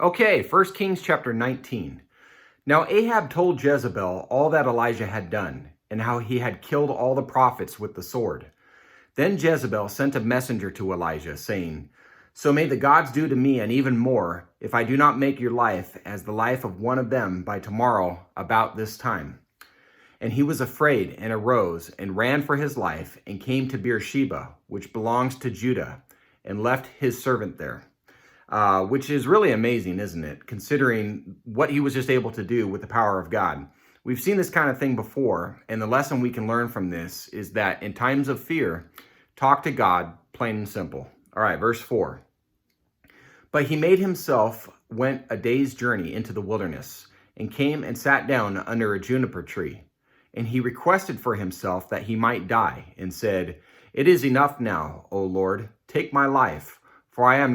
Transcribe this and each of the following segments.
Okay, 1 Kings chapter 19. Now Ahab told Jezebel all that Elijah had done, and how he had killed all the prophets with the sword. Then Jezebel sent a messenger to Elijah, saying, "So may the gods do to me and even more, if I do not make your life as the life of one of them by tomorrow about this time." And he was afraid, and arose, and ran for his life, and came to Beersheba, which belongs to Judah, and left his servant there. Which is really amazing, isn't it? Considering what he was just able to do with the power of God. We've seen this kind of thing before, and the lesson we can learn from this is that in times of fear, talk to God, plain and simple. All right, verse 4. But he made himself went a day's journey into the wilderness, and came and sat down under a juniper tree. And he requested for himself that he might die, and said, "It is enough now, O Lord, take my life, for I am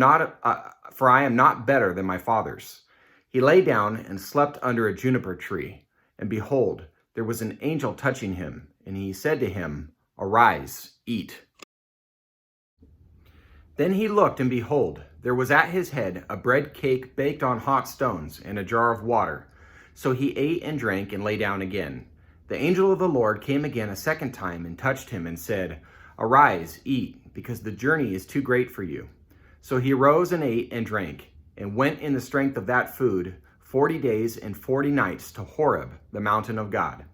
not better than my fathers." He lay down and slept under a juniper tree. And behold, there was an angel touching him, and he said to him, "Arise, eat." Then he looked, and behold, there was at his head a bread cake baked on hot stones, and a jar of water. So he ate and drank, and lay down again. The angel of the Lord came again a second time, and touched him, and said, "Arise, eat, because the journey is too great for you." So he arose and ate and drank, and went in the strength of that food 40 days and 40 nights to Horeb, the mountain of God.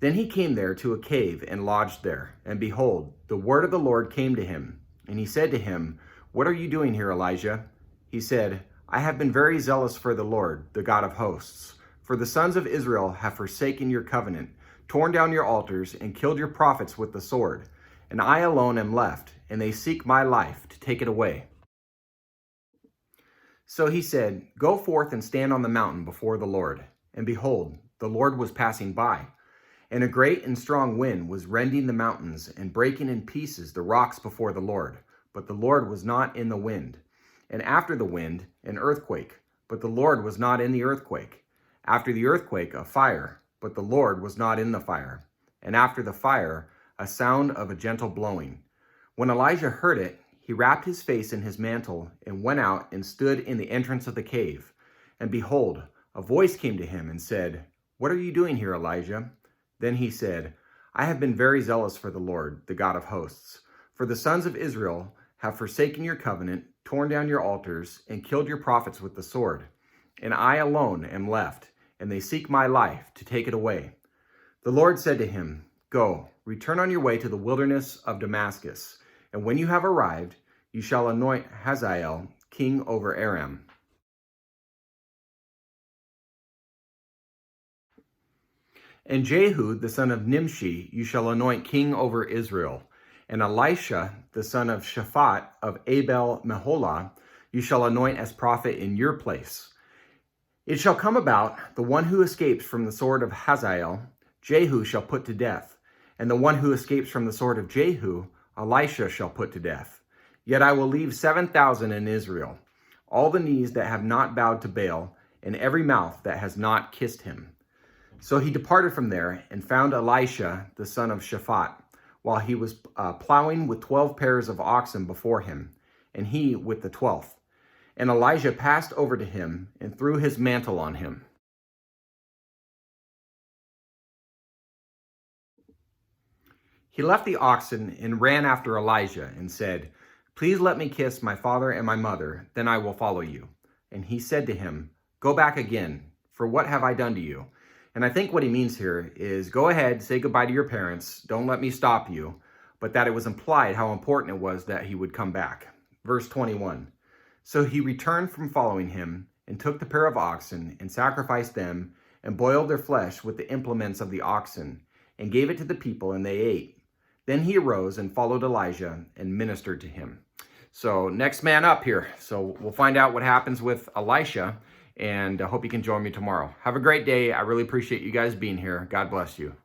Then he came there to a cave and lodged there. And behold, the word of the Lord came to him. And he said to him, "What are you doing here, Elijah?" He said, "I have been very zealous for the Lord, the God of hosts. For the sons of Israel have forsaken your covenant, torn down your altars, and killed your prophets with the sword. And I alone am left, and they seek my life to take it away." So he said, "Go forth and stand on the mountain before the Lord." And behold, the Lord was passing by. And a great and strong wind was rending the mountains and breaking in pieces the rocks before the Lord. But the Lord was not in the wind. And after the wind, an earthquake. But the Lord was not in the earthquake. After the earthquake, a fire. But the Lord was not in the fire. And after the fire, a sound of a gentle blowing. When Elijah heard it, he wrapped his face in his mantle, and went out and stood in the entrance of the cave. And behold, a voice came to him and said, "What are you doing here, Elijah?" Then he said, "I have been very zealous for the Lord, the God of hosts. For the sons of Israel have forsaken your covenant, torn down your altars, and killed your prophets with the sword. And I alone am left, and they seek my life to take it away." The Lord said to him, "Go, return on your way to the wilderness of Damascus. And when you have arrived, you shall anoint Hazael king over Aram." And Jehu, the son of Nimshi, you shall anoint king over Israel. And Elisha, the son of Shaphat of Abel Meholah, you shall anoint as prophet in your place. It shall come about, the one who escapes from the sword of Hazael, Jehu shall put to death. And the one who escapes from the sword of Jehu, Elisha shall put to death. Yet I will leave 7,000 in Israel, all the knees that have not bowed to Baal, and every mouth that has not kissed him. So he departed from there, and found Elisha, the son of Shaphat, while he was plowing with 12 pairs of oxen before him, and he with the 12th. And Elijah passed over to him, and threw his mantle on him. He left the oxen and ran after Elijah, and said, "Please let me kiss my father and my mother, then I will follow you." And he said to him, "Go back again, for what have I done to you?" And I think what he means here is, go ahead, say goodbye to your parents, don't let me stop you, but that it was implied how important it was that he would come back. Verse 21, so he returned from following him, and took the pair of oxen, and sacrificed them, and boiled their flesh with the implements of the oxen, and gave it to the people, and they ate. Then he arose and followed Elijah and ministered to him. So next man up here. So we'll find out what happens with Elisha, and I hope you can join me tomorrow. Have a great day. I really appreciate you guys being here. God bless you.